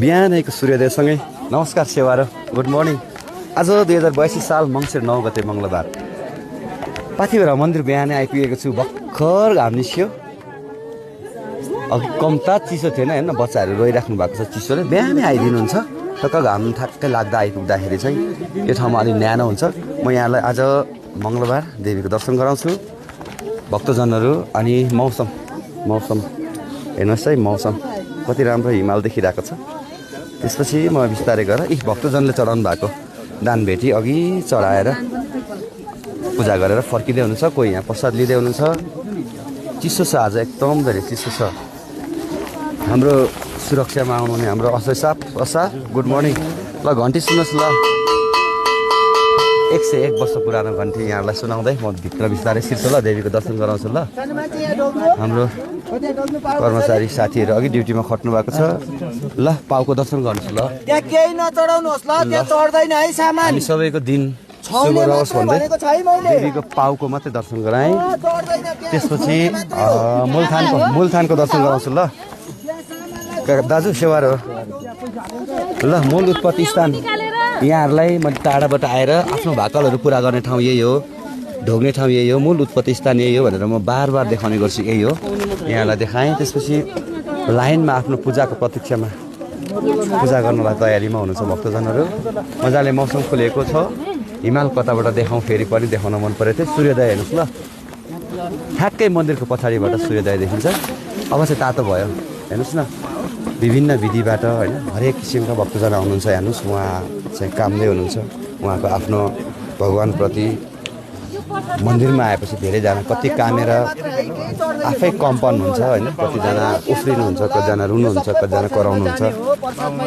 बिहानैको सूर्योदयसँगै नमस्कार सेवा र गुड मर्निङ। आज 2082 साल मङ्सिर 9 गते मङ्गलबार पाथिभरा मन्दिर बिहानै आइपुगेको छु। भर्खर घाम निस्क्यो। अघि कम्ता चिसो थिएन, हेर्न बच्चाहरू रोइराख्नु भएको छ चिसोले। बिहानै आइदिनुहुन्छ टक्क घाम ठ्याक्कै लाग्दा आइपुग्दाखेरि चाहिँ यो ठाउँमा अलिक न्यानो हुन्छ। म यहाँलाई आज मङ्गलबार देवीको दर्शन गराउँछु भक्तजनहरू। अनि मौसम हेर्नुहोस् है, मौसम कति राम्रो हिमाल देखिरहेको छ। त्यसपछि म बिस्तारै गएर भक्तजनले चढाउनु भएको दान भेटी अघि चढाएर पूजा गरेर फर्किँदै हुनुहुन्छ। कोही यहाँ प्रसाद लिँदै हुनुहुन्छ। चिसो छ आज, एकदम धेरै चिसो छ। हाम्रो सुरक्षामा आउनुहुने हाम्रो असार गुड मर्निङ। ल घन्टी सुन्नुहोस् ल, 101 वर्ष पुरानो घन्टी यहाँलाई सुनाउँदै म भित्र बिस्तारै छिर्छु ल, देवीको दर्शन गराउँछु ल। हाम्रो कर्मचारी साथीहरू अघि ड्युटीमा खट्नु भएको छ ल। पाउको दर्शन गर्नुहोस् ल। त्यहाँ केही नचढाउनुहोस् ल, त्यहाँ चढ्दैन है सामान। हामी सबैको दिन शुभ रहोस् भन्दै देवीको पाउको मात्रै दर्शन गराएँ। त्यसपछि मूलथानको दर्शन गराउँछु ल। दाजु सेवारो ल। मूल उत्पत्ति स्थान यहाँहरूलाई मैले टाढाबाट आएर आफ्नो भाकलहरू पुरा गर्ने ठाउँ यही हो, ढोग्ने ठाउँ यही हो, मूल उत्पत्ति स्थान यही हो भनेर म बार देखाउने गर्छु। यही हो, यहाँलाई देखाएँ। त्यसपछि लाइनमा आफ्नो पूजाको प्रतीक्षामा पूजा गर्नलाई तयारीमा हुनुहुन्छ भक्तजनहरू। मजाले मौसम खुलेको छ। हिमाल कताबाट देखाउँ फेरि पनि देखाउन मन परेको थियो। सूर्योदय हेर्नुहोस् ल, ठ्याक्कै मन्दिरको पछाडिबाट सूर्योदय देखिन्छ। अब चाहिँ तातो भयो, हेर्नुहोस् न। विभिन्न विधिबाट होइन हरेक किसिमका भक्तजन आउनुहुन्छ। हेर्नुहोस्, उहाँ चाहिँ कामदै हुनुहुन्छ। उहाँको आफ्नो भगवान्प्रति मन्दिरमा आएपछि धेरैजना कति कामेर आफै कम्पन हुन्छ होइन। कतिजना उफ्रिनुहुन्छ, कतिजना रुनुहुन्छ, कतिजना कराउनुहुन्छ।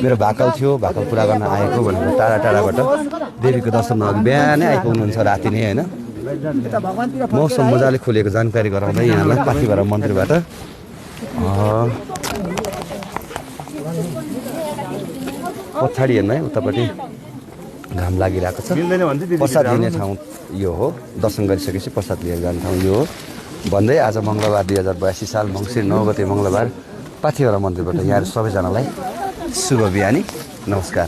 मेरो भाकल थियो, भाकल पुरा गर्न आएको भनेर टाढाबाट देवीको दर्शनमा अघि बिहानै आइपुग्नुहुन्छ, राति नै होइन। मौसम मजाले खुलेको जानकारी गराउँदै यहाँलाई पाथिभरा मन्दिरबाट। पछाडि हेर्नु है, उतापट्टि घाम लागिरहेको छ। प्रसाद लिने ठाउँ यो हो। दर्शन गरिसकेपछि प्रसाद लिएर जाने ठाउँ यो हो भन्दै आज मङ्गलबार 2082 साल मङ्सिर 9 गते मङ्गलबार पाथिभरा मन्दिरबाट यहाँहरू सबैजनालाई शुभ बिहानी, नमस्कार।